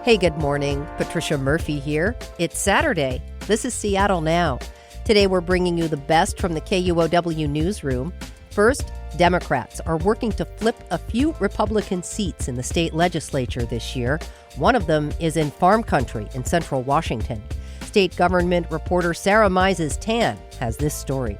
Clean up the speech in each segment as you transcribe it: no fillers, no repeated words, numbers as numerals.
Hey, good morning. Patricia Murphy here. It's Saturday. This is Seattle Now. Today we're bringing you the best from the KUOW Newsroom. First, Democrats are working to flip a few Republican seats in the state legislature this year. One of them is in farm country in central Washington. State government reporter Sarah Mises-Tan has this story.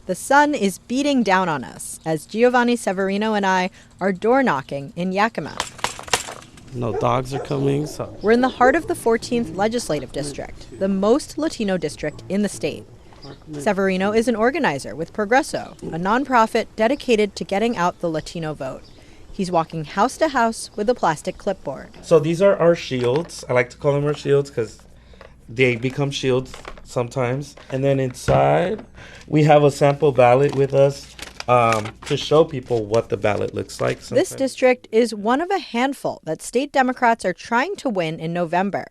The sun is beating down on us as Giovanni Severino and I are door knocking in Yakima. No dogs are coming, so... We're in the heart of the 14th Legislative District, the most Latino district in the state. Severino is an organizer with Progreso, a nonprofit dedicated to getting out the Latino vote. He's walking house to house with a plastic clipboard. So these are our shields. I like to call them our shields because they become shields sometimes. And then inside, we have a sample ballot with us to show people what the ballot looks like. This district is one of a handful that state Democrats are trying to win in November.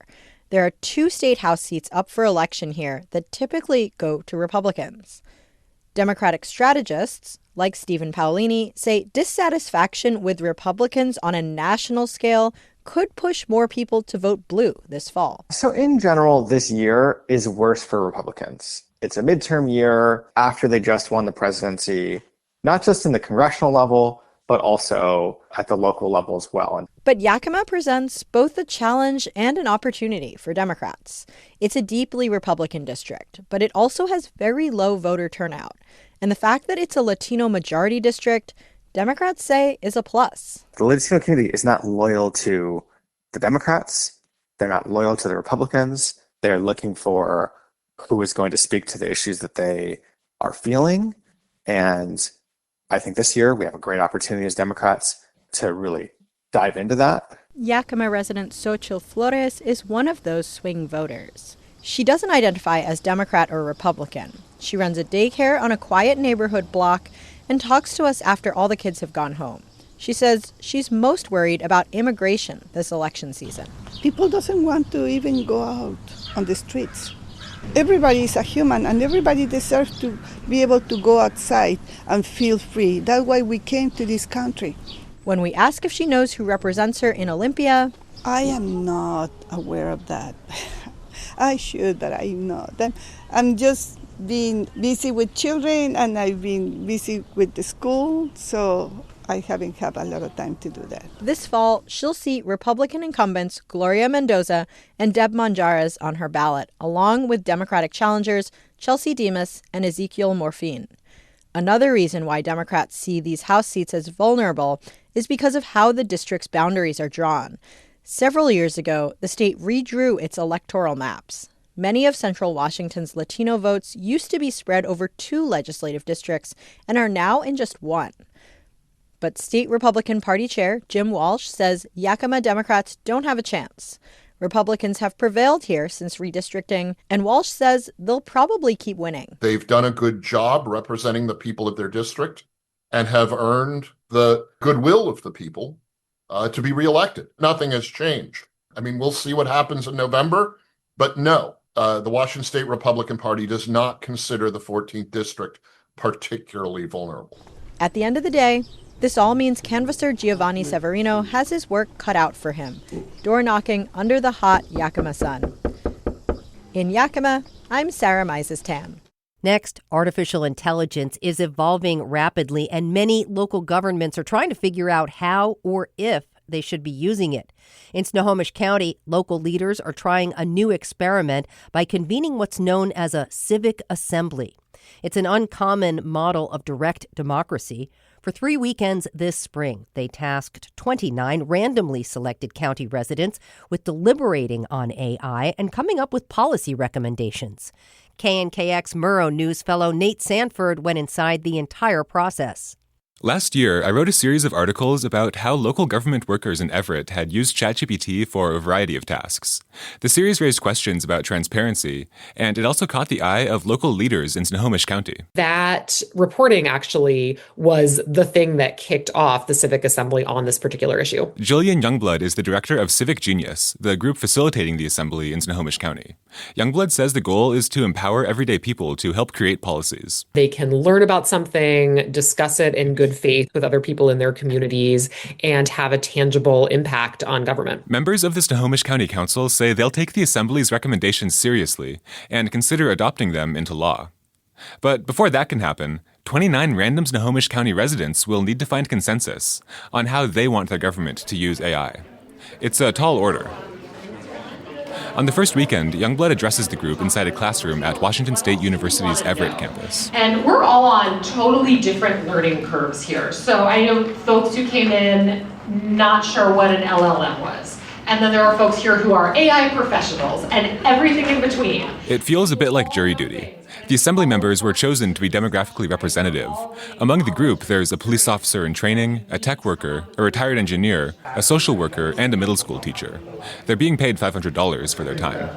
There are 2 state house seats up for election here that typically go to Republicans. Democratic strategists, like Stephen Paolini, say dissatisfaction with Republicans on a national scale could push more people to vote blue this fall. So in general, this year is worse for Republicans. It's a midterm year after they just won the presidency, not just in the congressional level, but also at the local level as well. But Yakima presents both a challenge and an opportunity for Democrats. It's a deeply Republican district, but it also has very low voter turnout. And the fact that it's a Latino majority district, Democrats say is a plus. The Latino community is not loyal to the Democrats. They're not loyal to the Republicans. They're looking for who is going to speak to the issues that they are feeling. And I think this year we have a great opportunity as Democrats to really dive into that. Yakima resident Xochitl Flores is one of those swing voters. She doesn't identify as Democrat or Republican. She runs a daycare on a quiet neighborhood block and talks to us after all the kids have gone home. She says she's most worried about immigration this election season. People doesn't want to even go out on the streets. Everybody is a human and everybody deserves to be able to go outside and feel free. That's why we came to this country. When we ask if she knows who represents her in Olympia, I am not aware of that. I should, but I'm not. I'm just being busy with children and I've been busy with the school, so I haven't had a lot of time to do that. This fall, she'll see Republican incumbents Gloria Mendoza and Deb Monjaras on her ballot, along with Democratic challengers Chelsea Demas and Ezekiel Morfin. Another reason why Democrats see these House seats as vulnerable is because of how the district's boundaries are drawn. Several years ago, the state redrew its electoral maps. Many of central Washington's Latino votes used to be spread over 2 legislative districts and are now in just 1. But State Republican Party Chair Jim Walsh says Yakima Democrats don't have a chance. Republicans have prevailed here since redistricting, and Walsh says they'll probably keep winning. They've done a good job representing the people of their district and have earned the goodwill of the people to be reelected. Nothing has changed. I mean, we'll see what happens in November, but no, the Washington State Republican Party does not consider the 14th district particularly vulnerable. At the end of the day, this all means canvasser Giovanni Severino has his work cut out for him, door knocking under the hot Yakima sun. In Yakima, I'm Sarah Mises-Tan. Next, artificial intelligence is evolving rapidly, and many local governments are trying to figure out how or if they should be using it. In Snohomish County, local leaders are trying a new experiment by convening what's known as a civic assembly. It's an uncommon model of direct democracy. For 3 weekends this spring, they tasked 29 randomly selected county residents with deliberating on AI and coming up with policy recommendations. KNKX Murrow News fellow Nate Sanford went inside the entire process. Last year, I wrote a series of articles about how local government workers in Everett had used ChatGPT for a variety of tasks. The series raised questions about transparency, and it also caught the eye of local leaders in Snohomish County. That reporting actually was the thing that kicked off the Civic Assembly on this particular issue. Jillian Youngblood is the director of Civic Genius, the group facilitating the assembly in Snohomish County. Youngblood says the goal is to empower everyday people to help create policies. They can learn about something, discuss it in good good faith with other people in their communities and have a tangible impact on government. Members of the Snohomish County Council say they'll take the Assembly's recommendations seriously and consider adopting them into law. But before that can happen, 29 random Snohomish County residents will need to find consensus on how they want their government to use AI. It's a tall order. On the first weekend, Youngblood addresses the group inside a classroom at Washington State University's Everett campus. And we're all on totally different learning curves here. So I know folks who came in not sure what an LLM was. And then there are folks here who are AI professionals and everything in between. It feels a bit like jury duty. The Assembly members were chosen to be demographically representative. Among the group, there's a police officer in training, a tech worker, a retired engineer, a social worker, and a middle school teacher. They're being paid $500 for their time.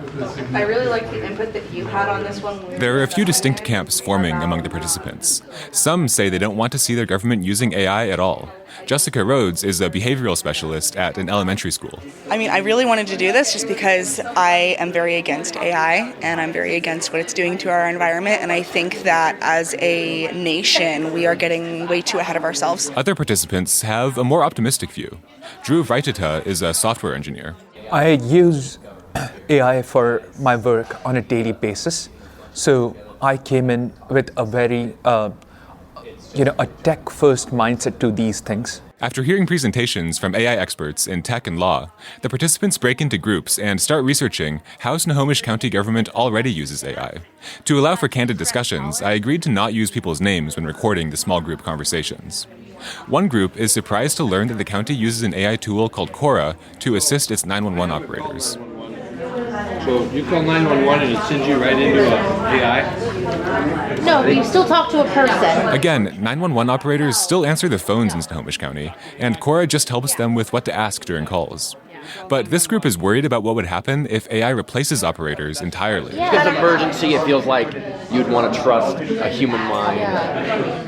I really like the input that you had on this one. There are a few distinct camps forming among the participants. Some say they don't want to see their government using AI at all. Jessica Rhodes is a behavioral specialist at an elementary school. I mean, I really wanted to do this just because I am very against AI and I'm very against what it's doing to our environment. And I think that as a nation, we are getting way too ahead of ourselves. Other participants have a more optimistic view. Drew Vreitita is a software engineer. I use AI for my work on a daily basis. So I came in with a very a tech-first mindset to these things. After hearing presentations from AI experts in tech and law, the participants break into groups and start researching how Snohomish County government already uses AI. To allow for candid discussions, I agreed to not use people's names when recording the small group conversations. One group is surprised to learn that the county uses an AI tool called KUOW to assist its 911 operators. So you call 911 and it sends you right into AI? No, but you still talk to a person. Again, 911 operators still answer the phones in Snohomish County, and KUOW just helps them with what to ask during calls. But this group is worried about what would happen if AI replaces operators entirely. Because of emergency, it feels like you'd want to trust a human mind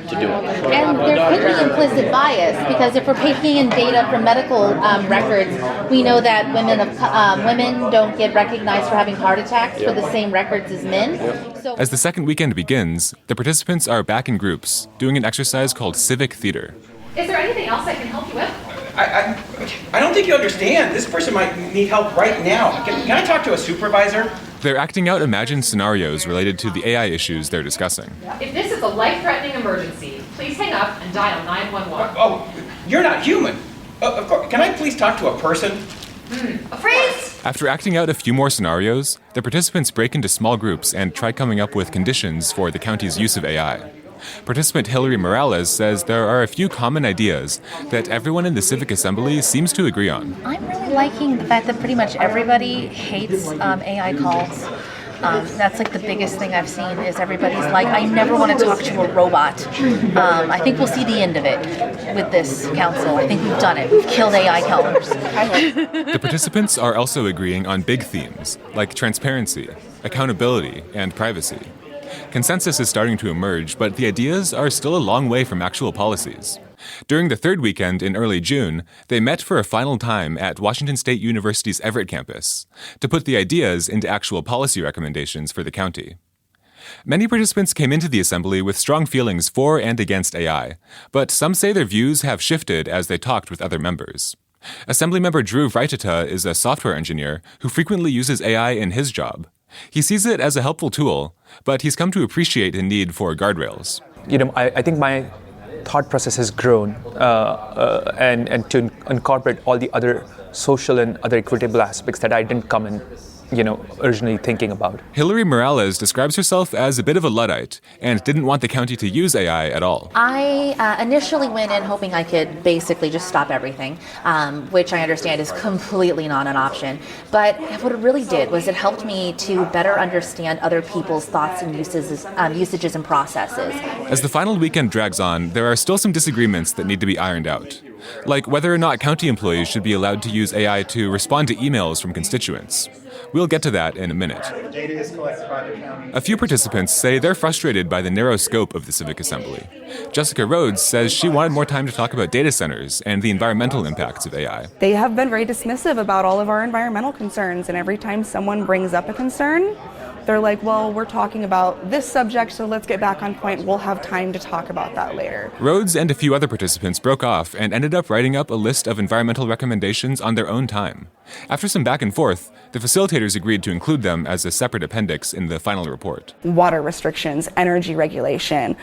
to do it. And there could be implicit bias, because if we're taking in data from medical records, we know that women don't get recognized for having heart attacks for the same records as men. So as the second weekend begins, the participants are back in groups, doing an exercise called civic theater. Is there anything else I can help you with? I don't think you understand. This person might need help right now. Can I talk to a supervisor? They're acting out imagined scenarios related to the AI issues they're discussing. If this is a life-threatening emergency, please hang up and dial 911. Oh, you're not human. Of course. Can I please talk to a person? A freeze! After acting out a few more scenarios, the participants break into small groups and try coming up with conditions for the county's use of AI. Participant Hillary Morales says there are a few common ideas that everyone in the Civic Assembly seems to agree on. I'm really liking the fact that pretty much everybody hates AI calls. That's like the biggest thing I've seen is everybody's like, I never want to talk to a robot. I think we'll see the end of it with this council. I think we've done it. We've killed AI callers. The participants are also agreeing on big themes like transparency, accountability, and privacy. Consensus is starting to emerge, but the ideas are still a long way from actual policies. During the third weekend in early June, they met for a final time at Washington State University's Everett campus to put the ideas into actual policy recommendations for the county. Many participants came into the assembly with strong feelings for and against AI, but some say their views have shifted as they talked with other members. Assemblymember Drew Vreitita is a software engineer who frequently uses AI in his job. He sees it as a helpful tool, but he's come to appreciate the need for guardrails. I think my thought process has grown and to incorporate all the other social and other equitable aspects that I didn't come in originally thinking about. Hillary Morales describes herself as a bit of a Luddite and didn't want the county to use AI at all. I initially went in hoping I could basically just stop everything, which I understand is completely not an option. But what it really did was it helped me to better understand other people's thoughts and usages and processes. As the final weekend drags on, there are still some disagreements that need to be ironed out, like whether or not county employees should be allowed to use AI to respond to emails from constituents. We'll get to that in a minute. A few participants say they're frustrated by the narrow scope of the Civic Assembly. Jessica Rhodes says she wanted more time to talk about data centers and the environmental impacts of AI. They have been very dismissive about all of our environmental concerns, and every time someone brings up a concern, they're like, well, we're talking about this subject, so let's get back on point. We'll have time to talk about that later. Rhodes and a few other participants broke off and ended up writing up a list of environmental recommendations on their own time. After some back and forth, the facilitators agreed to include them as a separate appendix in the final report. Water restrictions, energy regulation,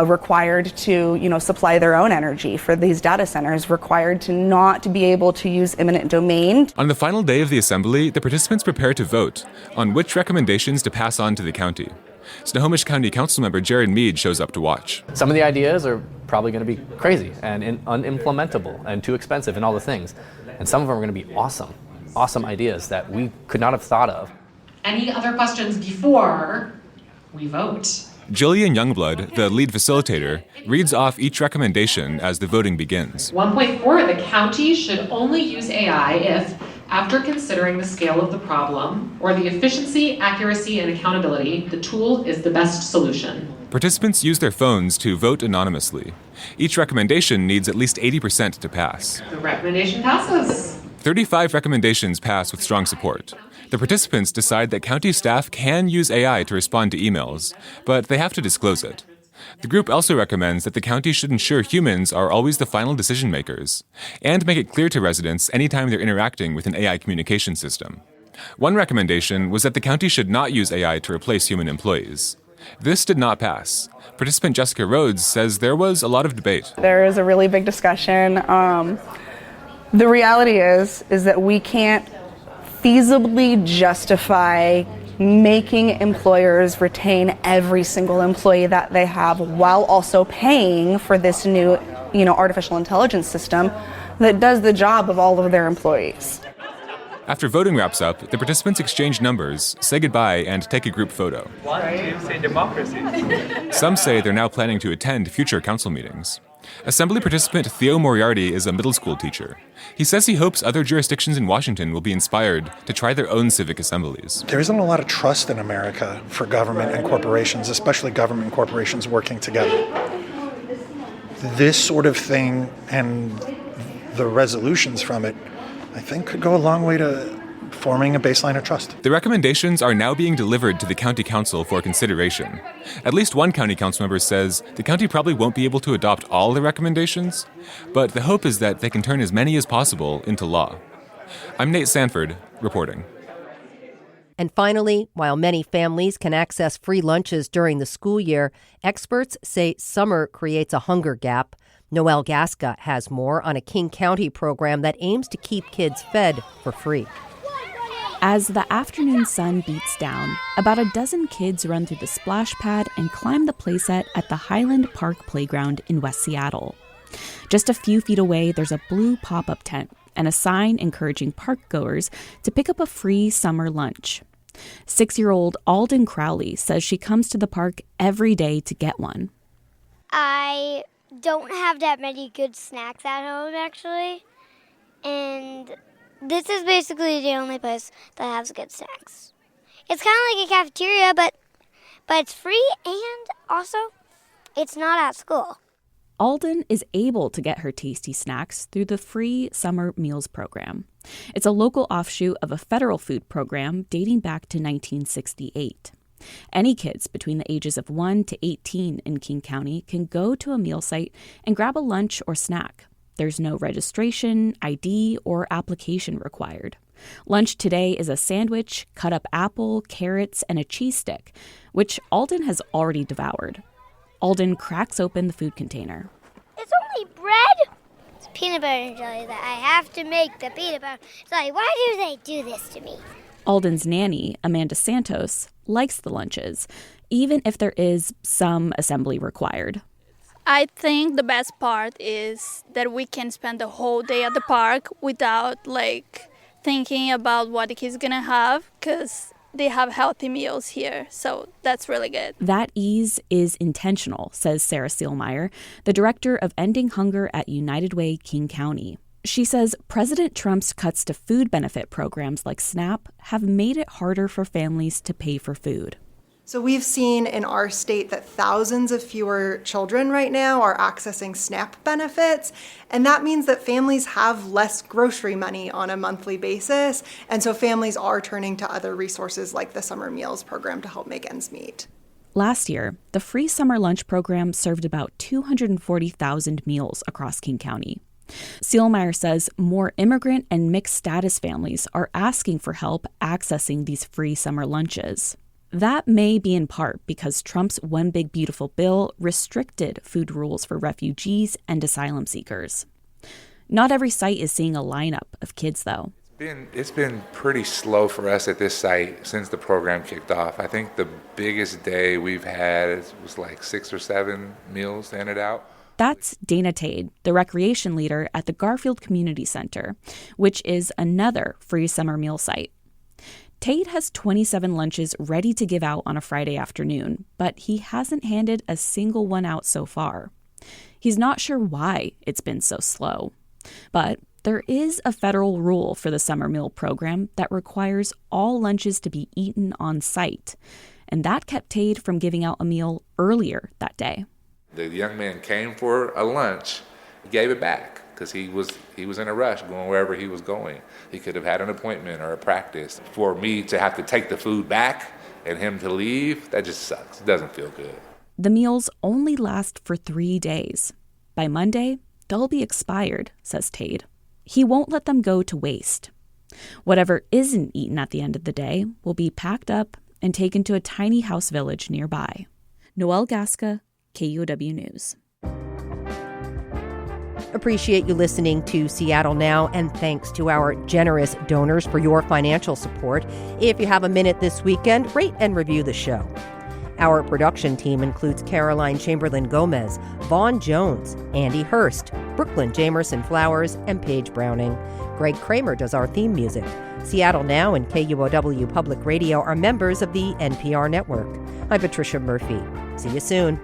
required to, supply their own energy for these data centers, required to not to be able to use eminent domain. On the final day of the assembly, the participants prepare to vote on which recommendations to pass on to the county. Snohomish County Councilmember Jared Mead shows up to watch. Some of the ideas are probably going to be crazy and unimplementable and too expensive and all the things. And some of them are going to be awesome ideas that we could not have thought of. Any other questions before we vote? Jillian Youngblood, the lead facilitator, reads off each recommendation as the voting begins. 1.4, the county should only use AI if, after considering the scale of the problem or the efficiency, accuracy, and accountability, the tool is the best solution. Participants use their phones to vote anonymously. Each recommendation needs at least 80% to pass. The recommendation passes. 35 recommendations pass with strong support. The participants decide that county staff can use AI to respond to emails, but they have to disclose it. The group also recommends that the county should ensure humans are always the final decision makers, and make it clear to residents anytime they're interacting with an AI communication system. One recommendation was that the county should not use AI to replace human employees. This did not pass. Participant Jessica Rhodes says there was a lot of debate. There is a really big discussion. The reality is that we can't feasibly justify making employers retain every single employee that they have while also paying for this new, artificial intelligence system that does the job of all of their employees. After voting wraps up, the participants exchange numbers, say goodbye, and take a group photo. One, two, say democracy. Some say they're now planning to attend future council meetings. Assembly participant Theo Moriarty is a middle school teacher. He says he hopes other jurisdictions in Washington will be inspired to try their own civic assemblies. There isn't a lot of trust in America for government and corporations, especially government corporations working together. This sort of thing and the resolutions from it, I think, could go a long way to forming a baseline of trust. The recommendations are now being delivered to the county council for consideration. At least one county council member says the county probably won't be able to adopt all the recommendations, but the hope is that they can turn as many as possible into law. I'm Nate Sanford, reporting. And finally, while many families can access free lunches during the school year, experts say summer creates a hunger gap. Noelle Gasca has more on a King County program that aims to keep kids fed for free. As the afternoon sun beats down, about a dozen kids run through the splash pad and climb the playset at the Highland Park Playground in West Seattle. Just a few feet away, there's a blue pop-up tent and a sign encouraging park-goers to pick up a free summer lunch. 6-year-old Alden Crowley says she comes to the park every day to get one. I don't have that many good snacks at home, actually, and this is basically the only place that has good snacks. It's kind of like a cafeteria, but it's free, and also it's not at school. Alden is able to get her tasty snacks through the free summer meals program. It's a local offshoot of a federal food program dating back to 1968. Any kids between the ages of 1 to 18 in King County can go to a meal site and grab a lunch or snack. There's no registration, ID, or application required. Lunch today is a sandwich, cut-up apple, carrots, and a cheese stick, which Alden has already devoured. Alden cracks open the food container. It's only bread? It's peanut butter and jelly that I have to make the peanut butter. It's like, why do they do this to me? Alden's nanny, Amanda Santos, likes the lunches, even if there is some assembly required. I think the best part is that we can spend the whole day at the park without thinking about what the kids gonna have, because they have healthy meals here, so that's really good. That ease is intentional, says Sarah Seelmeyer, the director of Ending Hunger at United Way King County. She says President Trump's cuts to food benefit programs like SNAP have made it harder for families to pay for food. So we've seen in our state that thousands of fewer children right now are accessing SNAP benefits, and that means that families have less grocery money on a monthly basis, and so families are turning to other resources like the summer meals program to help make ends meet. Last year, the free summer lunch program served about 240,000 meals across King County. Seelmeyer says more immigrant and mixed status families are asking for help accessing these free summer lunches. That may be in part because Trump's One Big Beautiful Bill restricted food rules for refugees and asylum seekers. Not every site is seeing a lineup of kids, though. It's been pretty slow for us at this site since the program kicked off. I think the biggest day we've had was like 6 or 7 meals handed out. That's Dana Tade, the recreation leader at the Garfield Community Center, which is another free summer meal site. Tade has 27 lunches ready to give out on a Friday afternoon, but he hasn't handed a single one out so far. He's not sure why it's been so slow. But there is a federal rule for the summer meal program that requires all lunches to be eaten on site, and that kept Tade from giving out a meal earlier that day. The young man came for a lunch, gave it back. Because he was in a rush going wherever he was going. He could have had an appointment or a practice. For me to have to take the food back and him to leave, that just sucks. It doesn't feel good. The meals only last for 3 days. By Monday, they'll be expired, says Tade. He won't let them go to waste. Whatever isn't eaten at the end of the day will be packed up and taken to a tiny house village nearby. Noelle Gasca, KUOW News. Appreciate you listening to Seattle Now, and thanks to our generous donors for your financial support. If you have a minute this weekend, rate and review the show. Our production team includes Caroline Chamberlain-Gomez, Vaughn Jones, Andy Hurst, Brooklyn Jamerson Flowers, and Paige Browning. Greg Kramer does our theme music. Seattle Now and KUOW Public Radio are members of the NPR network. I'm Patricia Murphy. See you soon.